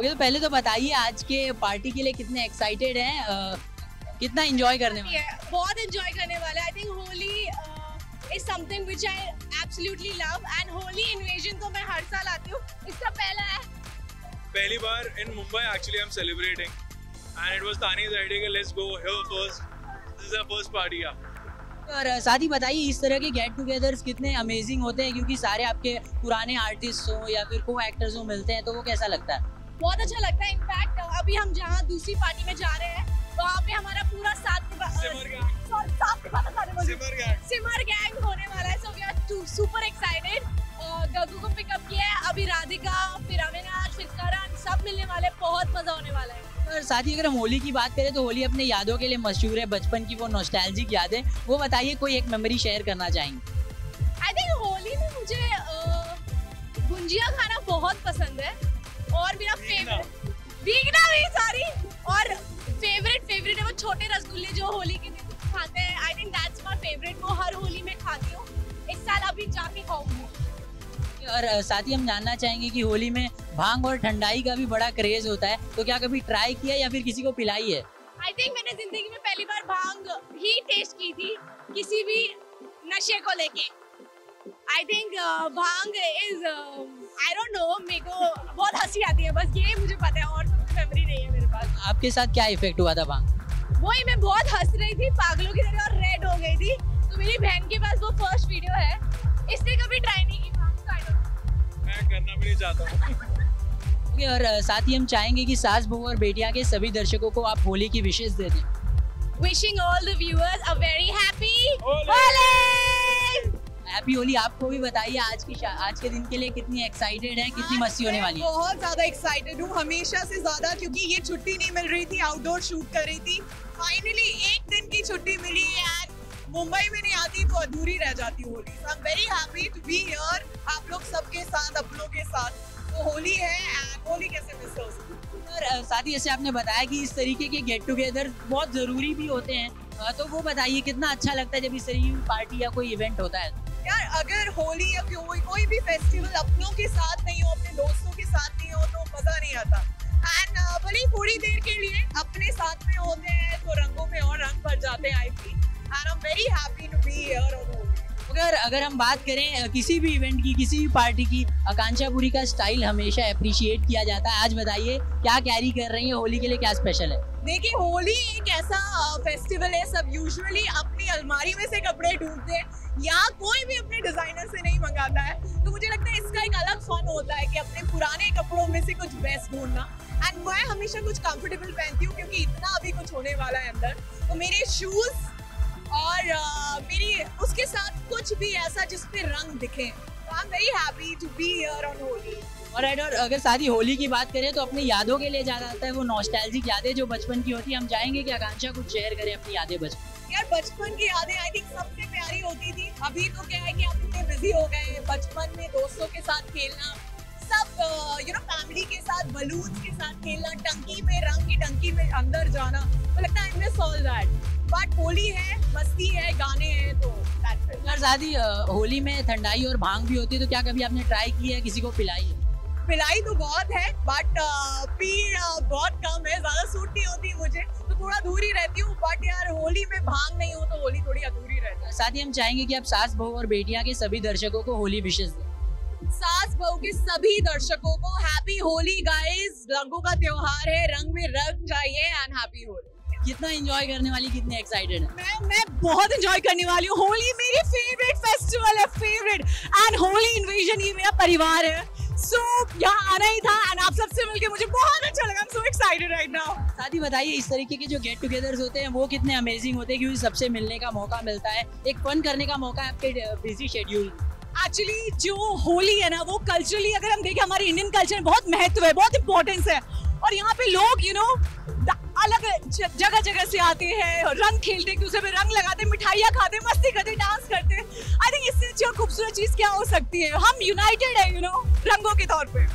Okay, तो पहले तो बताइए आज के पार्टी के लिए कितने एक्साइटेड हैं, कितना एंजॉय करने वाले हैं? बहुत एंजॉय करने वाले। I think Holi is something which I absolutely love and Holi invasion तो मैं हर साल आती हूँ। इसका पहला है, पहली बार in Mumbai actually I am celebrating and it was Tani's idea कि let's go here first, this is our first party. और साथ ही बताइए इस तरह के गेट टुगेदर्स कितने अमेजिंग होते हैं, क्योंकि सारे आपके पुराने आर्टिस्ट हो या फिर को एक्टर्स हो मिलते हैं, तो वो कैसा लगता है? बहुत अच्छा लगता है। इनफैक्ट अभी हम जहाँ दूसरी पार्टी में जा रहे हैं वहाँ पे हमारा पूरा सिमर गैंग होने वाला है। So we are super excited. Gagu को पिकअप किया है, अभी राधिका, फिर अविनाश, फिर करण, सब मिलने वाले, बहुत मजा होने वाला है। और साथ ही अगर हम होली की बात करें तो होली अपने यादों के लिए मशहूर है, बचपन की वो नॉस्टैल्जिक यादें, वो बताइए कोई एक मेमोरी शेयर करना चाहेंगे? आई थिंक होली में मुझे गुंजिया खाना बहुत पसंद है और मेरा फेवरेट भीगना भी, सॉरी, और फेवरेट है वो छोटे रसगुल्ले जो होली के दिन खाते हैं। I think that's my favourite, वो हर होली में खाती हूँ। इस साल अभी जाके खाऊंगी। और साथ ही हम जानना चाहेंगे कि होली में भांग और ठंडाई का भी बड़ा क्रेज होता है, तो क्या कभी ट्राई किया या फिर किसी को पिलाई है? आई थिंक मैंने जिंदगी में पहली बार भांग ही टेस्ट की थी किसी भी नशे को लेके। I think bhang is I don't know, मेरे को बहुत हंसी आती है, बस ये मुझे पता है और कोई मेमोरी नहीं है मेरे पास। आपके साथ क्या इफेक्ट हुआ था भांग? वही, मैं बहुत हंस रही थी पागलों की तरह और रेड हो गई थी। तो मेरी बहन के पास वो फर्स्ट वीडियो है, इसने कभी ट्राई नहीं की भांग, तो आई डोंट, मैं करना भी नहीं चाहता हूँ। ओके, और साथ ही हम चाहेंगे कि सास बहू और बेटियां के सभी दर्शकों को आप होली की विशेष दे दें। Wishing all the viewers a very happy Holi. Happy Holi. आपको भी बताइए आज के दिन के लिए कितनी एक्साइटेड है, कितनी मस्ती होने वाली है? बहुत ज्यादा एक्साइटेड हूँ, हमेशा से ज्यादा, क्योंकि ये छुट्टी नहीं मिल रही थी, आउटडोर शूट कर रही थी। फाइनली एक दिन की छुट्टी मिली एंड मुंबई में नहीं आती तो अधूरी रह जाती Holi. I am very happy to be here, आप लोग सबके साथ, अपनों के साथ। तो होली है एंड होली कैसे मिस हो सकती। और साथ ही जैसे आपने बताया कि इस तरीके के गेट टुगेदर बहुत जरूरी भी होते हैं, तो वो बताइए कितना अच्छा लगता है जब इस तरीके की पार्टी या कोई इवेंट होता है? यार, अगर होली या कोई भी फेस्टिवल अपनों के साथ नहीं हो, अपने दोस्तों के साथ नहीं हो, तो मजा नहीं आता। एंड भले थोड़ी देर के लिए अपने साथ में होते हैं तो रंगों में और रंग भर जाते हैं। I feel and I am very happy to be here on Holi. अगर हम बात करें किसी भी इवेंट की, किसी भी पार्टी की, आकांक्षापुरी का स्टाइल हमेशा अप्रिशिएट किया जाता है। आज बताइए क्या कैरी कर रही है, होली के लिए क्या स्पेशल है? देखिए, होली एक ऐसा फेस्टिवल है, सब यूजुअली अपनी अलमारी में से कपड़े ढूंढते हैं, या कोई भी अपने डिजाइनर से नहीं मंगाता है। तो मुझे लगता है इसका एक अलग फन होता है कि अपने पुराने कपड़ों में से कुछ बेस्ट ढूंढना। एंड मैं हमेशा कुछ कंफर्टेबल पहनती हूँ क्योंकि इतना अभी कुछ होने वाला है अंदर। तो मेरे शूज और मेरी उसके साथ कुछ भी ऐसा जिसपे रंग दिखे। तो I am very happy to be here on Holi. और अगर सारी होली की बात करें तो अपनी यादों के लिए ज्यादा आता है, वो नॉस्टैल्जिक यादें जो बचपन की होती है। हम चाहेंगे कि आकांक्षा कुछ शेयर करें अपनी यादें बचपन। यार, बचपन की यादें आई थिंक सबसे प्यारी होती थी। अभी तो क्या है कि आप इतने बिजी हो गए हैं। बचपन में दोस्तों के साथ खेलना, सब फैमिली के साथ बलून्स के साथ खेलना, टंकी में, रंग की टंकी में अंदर जाना, तो लगता है I miss all that. But Holi है, मस्ती है, गाने हैं, तो दैट्स इट। और साथ ही होली में ठंडाई और भांग भी होती है, तो क्या कभी आपने ट्राई की है, किसी को पिलाई है? पिलाई तो बहुत है बट पी बहुत कम है, ज्यादा सूट नहीं होती मुझे, तो थोड़ा दूर ही रहती हूँ। बट यार, होली में भांग नहीं हो तो होली थोड़ी अधूरी रहती है। साथ ही हम चाहेंगे कि आप सास बहू और बेटियां के सभी दर्शकों को होली विशेष दें। सास बहू के सभी दर्शकों को हैप्पी होली गाइस। रंगों का त्योहार है, रंग में रंग जाइए एंड हैप्पी होली। कितना एंजॉय करने वाली, कितने एक्साइटेड है? मैं बहुत एंजॉय करने वाली हूँ। होली मेरी फेवरेट फेस्टिवल है, फेवरेट। एंड होली इन्वेजन ये मेरा परिवार है, सो यहाँ आना ही था एंड आप सबसे मिलके मुझे बहुत अच्छा लगा। I am so excited right now. साथ ही बताइए इस तरीके के जो गेट टुगेदर्स होते हैं वो कितने अमेजिंग होते हैं, क्योंकि सबसे मिलने का मौका मिलता है, एक फन करने का मौका है आपके बिजी शेड्यूल। एक्चुअली जो होली है ना, वो कल्चरली अगर हम देखें, हमारे इंडियन कल्चर में बहुत महत्व है, बहुत इंपॉर्टेंस है। और यहाँ पे लोग अलग जगह जगह से आते हैं, रंग खेलते हैं, एक दूसरे पे रंग लगाते हैं, मिठाइयाँ खाते हैं, मस्ती करते हैं, डांस करते हैं। आई थिंक इससे अच्छी और खूबसूरत चीज क्या हो सकती है। हम यूनाइटेड है रंगों के तौर पे।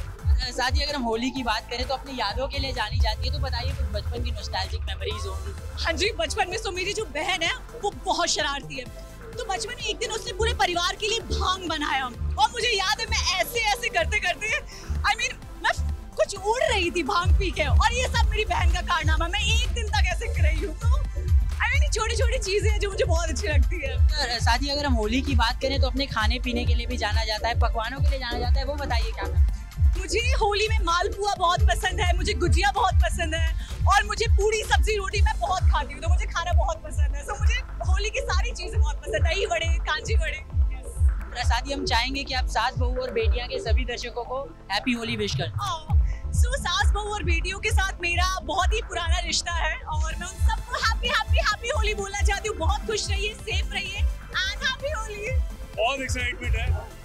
साथ ही अगर हम होली की बात करें तो अपनी यादों के लिए जानी जाती है, तो बताइए कुछ बचपन की नॉस्टैल्जिक मेमोरीज होंगी। हाँ जी, बचपन में तो मेरी जो बहन है वो बहुत शरारती है। तो बचपन में एक दिन उसने पूरे परिवार के लिए भांग बनाया और मुझे याद है मैं ऐसे ऐसे करते करते मैं कुछ पूंछ उड़ रही थी भांग पी के, और ये सब मेरी बहन का कारनामा। मैं एक दिन तक ऐसे कर रही हूँ। तो आई मीन छोटी छोटी चीजें हैं जो मुझे बहुत अच्छी लगती है। साथ ही अगर हम होली की बात करें तो अपने खाने पीने के लिए भी जाना जाता है, पकवानों के लिए जाना जाता है, वो बताइए क्या था? मुझे होली में मालपुआ बहुत पसंद है, मुझे गुजिया बहुत पसंद है, और मुझे पूरी सब्जी रोटी मैं बहुत खाती हूँ, तो मुझे खाना बहुत पसंद है। सो मुझे होली की सारी चीजें बहुत पसंद है, दही वड़े, कांजी वड़े। साथ ही हम चाहेंगे कि आप सास बहू और बेटियां के सभी दर्शकों को हैप्पी होली विश कर। सो सास बहू और बेटियों के साथ मेरा बहुत ही पुराना रिश्ता है, और मैं उन सबको हैप्पी हैप्पी हैप्पी होली बोलना चाहती हूँ। बहुत खुश रहिए, सेफ रहिए, एंड हैप्पी होली। बहुत एक्साइटमेंट है।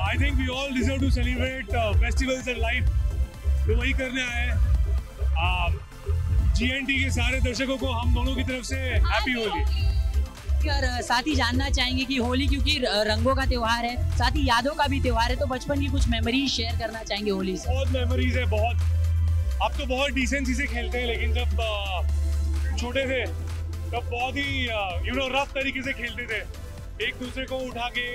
I think we all deserve to celebrate festivals in life. तो वही करने आए हैं। GNT के सारे दर्शकों को हम दोनों की तरफ से हैप्पी होली। और साथ ही जानना चाहेंगे कि होली क्योंकि रंगों का त्योहार है, साथ ही यादों का भी त्योहार है, तो बचपन की कुछ मेमोरीज शेयर करना चाहेंगे होली से? बहुत मेमोरीज है, बहुत। अब तो बहुत डिसेंसी से खेलते हैं, लेकिन जब छोटे थे तब बहुत ही रफ तरीके से खेलते थे। एक दूसरे को उठा के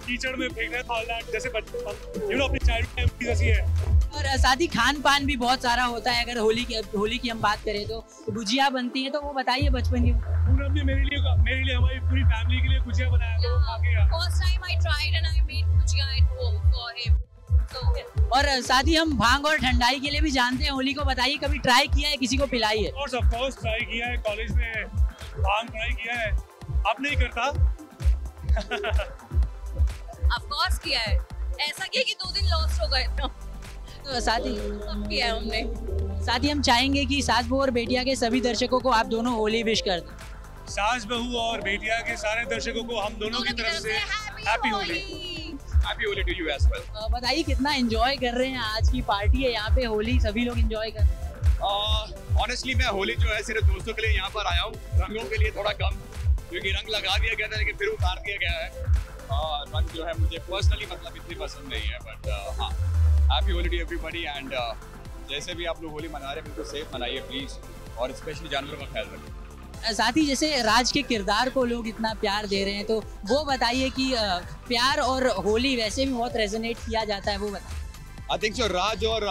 कीचड़ में फेंकना था, जैसे बचपन अपनी चाइल्डहुड मेमोरीज ऐसी है। और साथ ही खान पान भी बहुत सारा होता है। अगर होली की हम बात करें तो गुजिया बनती है, तो वो बताइए बचपन की। पूनम ने मेरे लिए हमारी पूरी फैमिली के लिए गुजिया बनाया था, खा के First time I tried and I made gujia at home for him. So और साथ ही हम भांग और ठंडाई के लिए भी जानते हैं होली को, बताइए कभी ट्राई किया है, किसी को पिलाई है? ऑफ कोर्स ट्राई किया है, कॉलेज में भांग ट्राई किया है। अब नहीं करता। of course किया है, ऐसा किया कि 2 दिन लॉस्ट हो गए। तो साथ ही किया है हमने। हम चाहेंगे कि सास बहू और बेटिया के सभी दर्शकों को आप दोनों होली विश कर दें। सास बहू और बेटिया के सारे दर्शकों को हम दोनों की तरफ से happy Holi. Happy Holi to you as well. बताइए कितना एंजॉय कर रहे हैं, आज की पार्टी है यहाँ पे, होली सभी लोग एंजॉय कर रहे हैं? ऑनेस्टली मैं होली जो है सिर्फ दोस्तों के लिए यहाँ पर आया हूँ, रंगों के लिए थोड़ा कम, क्योंकि रंग लगा दिया गया था लेकिन फिर उतार दिया गया है। रंग जो है मुझे पर्सनली मतलब इतनी पसंद नहीं है, बट हाँ, happy Holi to everybody. And जैसे भी आप लोग होली मना रहे हैं बिल्कुल सेफ मनाइए प्लीज, और स्पेशली जानवरों का ख्याल रखें। साथ ही जैसे राज के किरदार को लोग इतना प्यार दे रहे हैं, तो वो बताइए कि प्यार और होली वैसे भी बहुत रेजोनेट किया जाता है, वो बताइए। आई थिंक जो राज और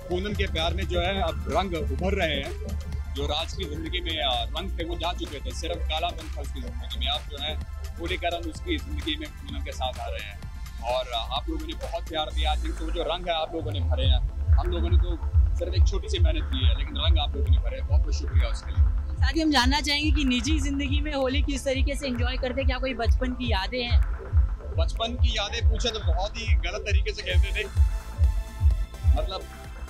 पूनम के प्यार में जो है अब रंग उभर रहे हैं। जो राज की जिंदगी में रंग थे वो जा चुके थे, सिर्फ कालापन था उसकी जिंदगी में। अब जो है होली का रंग उसकी जिंदगी में पूनम के साथ आ रहे हैं, और आप लोगों ने बहुत प्यार दिया। आई थिंक तो जो रंग है आप लोगों ने भरे हैं, हम लोगों ने तो सिर्फ एक छोटी सी मेहनत की है, लेकिन रंग आप लोगों ने भरे हैं। बहुत बहुत शुक्रिया उसके लिए। साथ ही हम जानना चाहेंगे कि निजी जिंदगी में होली किस तरीके से एंजॉय करते हैं, क्या कोई बचपन की यादें हैं? बचपन की यादें पूछे तो बहुत ही गलत तरीके से खेलते थे, मतलब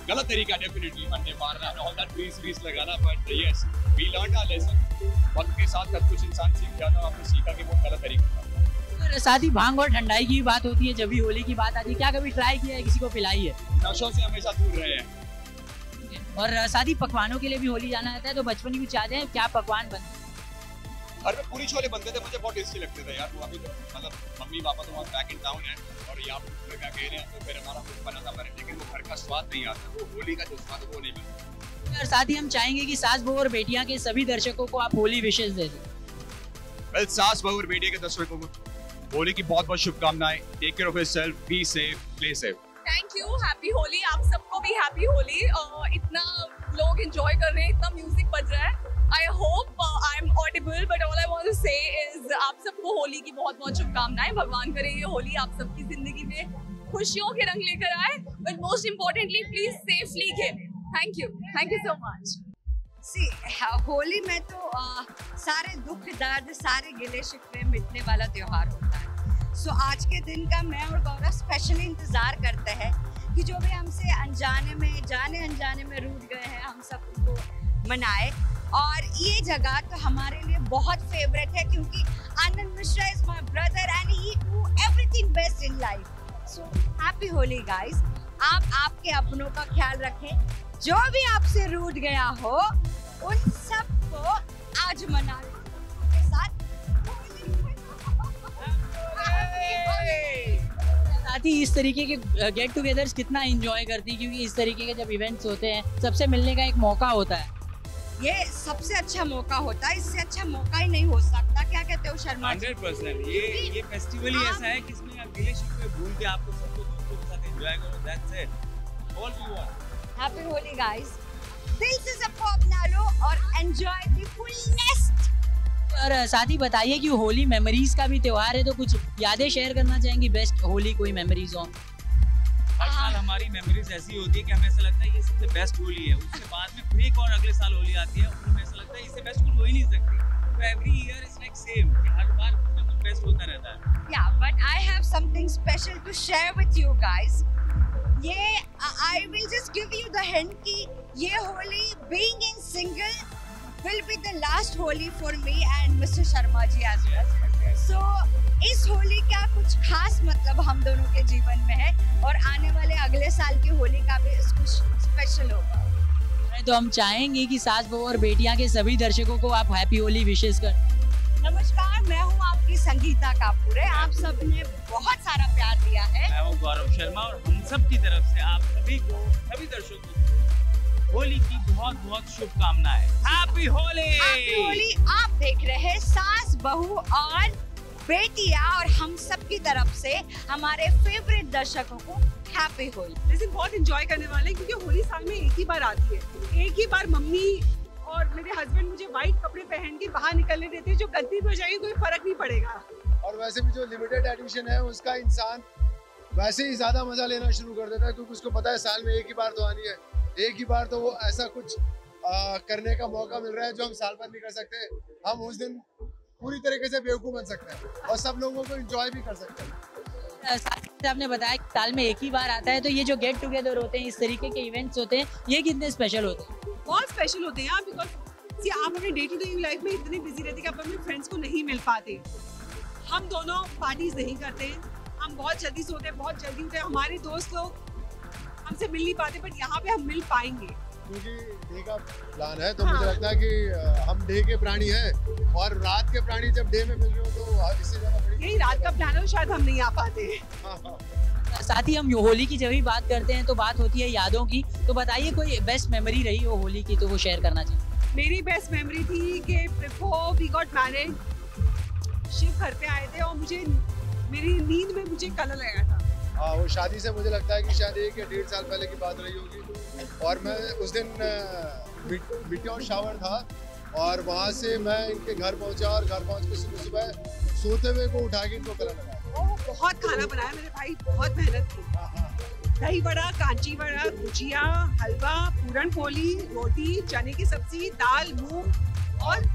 गलत तरीका डेफिनेटली, मन्ने मारना, ऑल दैट ट्रीज लगाना, but yes we learned our lesson. वक्त के साथ सब कुछ इंसान सीख जाता है, आपने सीखा कि वो गलत तरीका था। और साथ ही भांग और ठंडाई की भी बात होती है, जब भी होली की बात आती है, क्या कभी ट्राई किया है, किसी को पिलाई है? नशों से हमेशा दूर रहे हैं। और साथ ही पकवानों के लिए भी होली जाना रहता है, तो बचपन की कुछ यादें हैं, क्या पकवान बनते? घर में पूरी छोले बनते थे, मुझे बहुत टेस्टी लगते थे यार। वो अभी तो मतलब मम्मी पापा तो वहाँ बैक इन टाउन है, और यहाँ पे क्या कह रहे हैं, तो फिर हमारा कुछ बना था पर, लेकिन वो घर का स्वाद नहीं आता, वो होली का जो स्वाद है वो नहीं मिलता। और साथ ही हम चाहेंगे कि सास बहू और बेटियां के सभी दर्शकों को आप होली विशेष दे दें। वेल, सास बहू और बेटिया के दर्शकों को होली की बहुत बहुत शुभकामनाएं। Take care of yourself, be safe, play safe. Thank you, happy Holi. आप सबको भी हैप्पी होली। इतना लोग एंजॉय कर रहे हैं, इतना म्यूजिक बज रहा है। I hope I'm audible, but all I want to say is आप सबको होली की बहुत बहुत शुभकामनाएं। भगवान करे ये होली आप सबकी जिंदगी में खुशियों के रंग लेकर आए, but most importantly please safely खेलें। Thank you so much। सी होली में तो सारे दुख दर्द, सारे गिले शिकवे मिटने वाला त्योहार होता है। सो आज के दिन का मैं और गौरव स्पेशली इंतजार करते हैं कि जो भी हमसे अनजाने में, जाने अनजाने में रूठ गए हैं, हम सब उनको मनाए। और ये जगह तो हमारे लिए बहुत फेवरेट है, क्योंकि Anand Mishra is my brother and he do everything best in life. So happy Holi guys. आप आपके अपनों का ख्याल रखें, जो भी आपसे रूठ गया हो उन सबको आज मना के साथ साथ ही इस तरीके के गेट टुगेदर्स कितना एंजॉय करती हैं, क्योंकि इस तरीके के जब इवेंट्स होते हैं सबसे मिलने का एक मौका होता है। ये सबसे अच्छा मौका होता है, इससे अच्छा मौका ही नहीं हो सकता। क्या कहते हो शर्मा जी? 100%। ये फेस्टिवल ही ऐसा है कि इसमें आप गिले शिकवे भूल के आपको सबको दोस्तों के साथ एंजॉय करो, that's it. All we want. Happy Holi guys, दिल से सबको अपना लो और एंजॉय द फुलेस्ट। और साथ ही बताइए कि होली मेमोरीज का भी त्योहार है, तो कुछ यादें शेयर करना चाहेंगे, बेस्ट होली कोई मेमोरीज हो? हर साल हमारी मेमोरीज ऐसी होती है कि हमें ऐसा लगता है ये सबसे बेस्ट होली है, उसके बाद में फिर एक और अगले साल होली आती है, उसमें ऐसा लगता है इससे बेस्ट कुछ हो ही नहीं सकती। तो every year is like same, हर बार कुछ ना कुछ बेस्ट होता रहता है। Yeah, but I have something special to share with you guys. ये I will just give you the hint कि ये Holi being in single will be the last Holi for me and Mr. Sharma ji as well. So इस होली का कुछ खास मतलब हम दोनों के जीवन में है और आने वाले अगले साल की होली का भी कुछ स्पेशल होगा। तो हम चाहेंगे कि सास बहू और बेटियां के सभी दर्शकों को आप हैप्पी होली विशेष कर। नमस्कार, मैं हूँ आपकी संगीता कापुरे, आप सबने बहुत सारा प्यार दिया है। मैं हूँ गौरव शर्मा और हम सब की तरफ से आप सभी को, सभी दर्शकों को होली की बहुत बहुत शुभकामनाएं। हैप्पी होली। हैप्पी होली। आप देख रहे हैं सास बहू और बेटियां और हम सब की तरफ से हमारे फेवरेट दर्शकों को हैप्पी होली। लेकिन बहुत एंजॉय करने वाले हैं क्योंकि होली साल में एक ही बार आती है। एक ही बार मम्मी और मेरे हस्बैंड मुझे व्हाइट कपड़े पहन के बाहर निकलने देते हैं, जो गलती हो जाएगी कोई फर्क नहीं पड़ेगा। और वैसे भी जो लिमिटेड एडिशन है उसका इंसान वैसे ही ज्यादा मजा लेना शुरू कर देता है क्योंकि उसको पता है साल में एक ही बार तो आनी है, एक ही बार तो वो ऐसा कुछ करने का मौका मिल रहा है जो हम साल भर नहीं कर सकते। हम उस दिन पूरी तरीके से बेवकूफ बन सकते हैं और सब लोगों को एंजॉय भी कर सकते हैं। आपने बताया कि साल में एक ही बार आता है, तो ये जो गेट टुगेदर होते हैं, इस तरीके के इवेंट्स होते हैं, ये कितने स्पेशल होते हैं? बहुत स्पेशल होते हैं बिकॉज आप अपने डे टू डे लाइफ में इतने बिजी रहते हैं कि आप अपने फ्रेंड्स को नहीं मिल पाते। हम दोनों पार्टीज नहीं करते हैं, हम बहुत जल्दी सोते हैं, बहुत जल्दी उठते हैं। हमारे दोस्त लोग हमसे मिल नहीं पाते, बट यहाँ पे हम मिल पाएंगे क्योंकि डे का प्लान है तो मुझे लगता है कि हम डे के प्राणी हैं और रात के प्राणी जब डे में मिल रहे हो तो इससे ज्यादा यही रात का प्लान है, शायद हम नहीं आ पाते। साथ ही हम होली की जब भी बात करते हैं तो बात होती है यादों की, तो बताइए कोई बेस्ट मेमोरी रही हो होली की तो वो शेयर करना चाहिए। मेरी बेस्ट मेमोरी थी कि before we got married Shiv घर पे आए थे और मुझे मेरी नींद में मुझे कलर लगा था। हाँ, वो शादी से मुझे लगता है कि शायद 1 या 1.5 साल पहले की बात रही होगी और मैं उस दिन मीटियोर शावर था और वहाँ से मैं इनके घर पहुँचा और घर पहुँच के सुबह सुबह सोते हुए को उठा के इनको कलर लगाया। बहुत खाना बनाया मेरे भाई, बहुत मेहनत की। दही बड़ा, कांची बड़ा, गुजिया, हलवा, पूरन पोली, रोटी, चने की सब्जी, दाल, मूंग और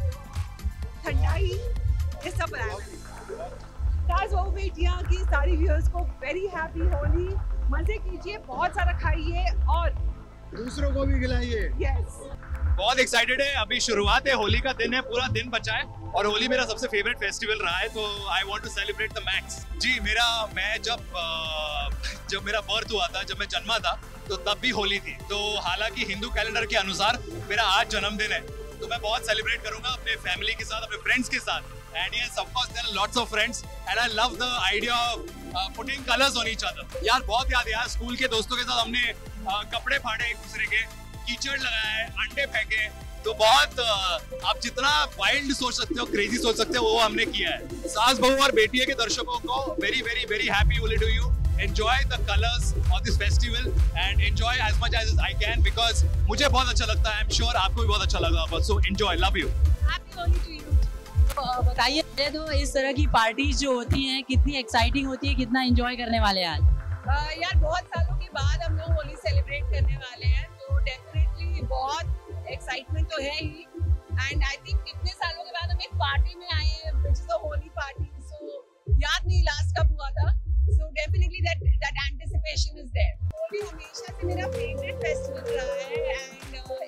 ठंडाई, ये सब बनाया मैंने। सास बहू बेटियां की सारी व्यूअर्स को वेरी हैप्पी होली, मजे कीजिए, बहुत सारा खाइए और दूसरों को भी खिलाइए। यस, बहुत एक्साइटेड है, अभी शुरुआत है, होली का दिन है, पूरा दिन बचा है और होली मेरा सबसे फेवरेट फेस्टिवल रहा है, तो I want to celebrate the max. जी मैं जब मेरा बर्थ हुआ था, जब मैं जन्मा था तो तब भी होली थी, तो हालांकि हिंदू कैलेंडर के अनुसार मेरा आज जन्मदिन है, तो मैं बहुत सेलिब्रेट करूंगा अपने फैमिली के साथ, अपने फ्रेंड्स के साथ। And yes, of course, there are lots of friends, and I love the idea of putting colors on each other. यार बहुत याद है यार, स्कूल के दोस्तों के साथ हमने कपड़े फाड़े एक दूसरे के, कीचड़ लगाए, अंडे फेंके, तो बहुत आप जितना वाइल्ड सोच सकते हो, क्रेजी सोच सकते हो, वो हमने किया है। सास बहू और बेटियों के दर्शकों को very very very happy Holi to you. Enjoy the colors of this festival and enjoy as much as I can because मुझे बहुत अच्छा लगता है, I'm sure आपको भी बहुत अच्छा लगा होगा, so enjoy, love you. Happy Holi to you. बताइए तो इस तरह की पार्टीज जो होती हैं कितनी एक्साइटिंग होती है, कितना एंजॉय करने वाले हैं आज? यार बहुत सालों के बाद हम लोग होली सेलिब्रेट करने वाले हैं, तो डेफिनेटली बहुत एक्साइटमेंट तो है ही। एंड आई थिंक कितने सालों के बाद हम एक पार्टी में आए हैं which is a Holi party, so याद नहीं लास्ट कब हुआ था, so definitely that anticipation is there. Holi हमेशा से मेरा फेवरेट फेस्टिवल रहा है एंड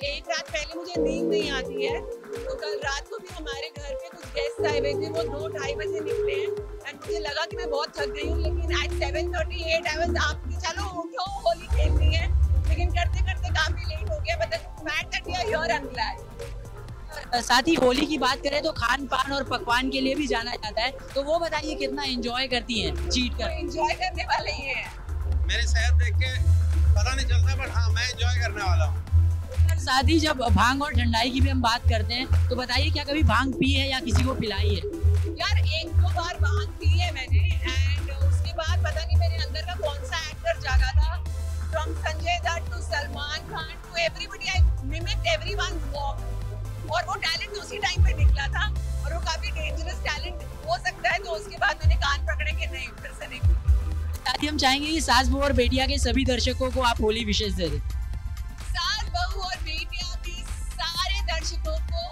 एक रात पहले मुझे नींद नहीं आती है, तो कल रात को भी हमारे घर पे कुछ गेस्ट आए हुए थे, वो 2-2:30 बजे निकले हैं एंड मुझे लगा कि मैं बहुत थक गई हूँ, लेकिन एट 7:38 आई वाज आपकी चलो उठो होली खेलनी है, लेकिन करते करते काफी लेट हो गया, but the fact that you are here I am glad. साथ ही होली की बात करें तो खान पान और पकवान के लिए भी जाना जाता है, तो वो बताइए कितना एंजॉय करती हैं चीट कर? एंजॉय करने वाले ही हैं। मेरे शहर देख के पता नहीं चलता, बट हाँ मैं एंजॉय करने वाला हूँ। साथ ही जब भांग और ठंडाई की भी हम बात करते हैं, तो बताइए क्या कभी भांग पी है या किसी को पिलाई है? यार 1-2 बार भांग पी है मैंने एंड उसके बाद पता नहीं मेरे अंदर का कौन सा एक्टर जागा था, From Sanjay Dutt to Salman Khan to everybody, I mimicked everyone's walk. और वो टैलेंट उसी टाइम पे निकला था और वो काफी डेंजरस टैलेंट हो सकता है, तो उसके बाद मैंने कान पकड़े कि नहीं, फिर से नहीं। साथ ही हम चाहेंगे कि सास बहू और बेटिया के सभी दर्शकों को आप होली विशेष दे दें। सास बहू और बेटिया के सारे दर्शकों को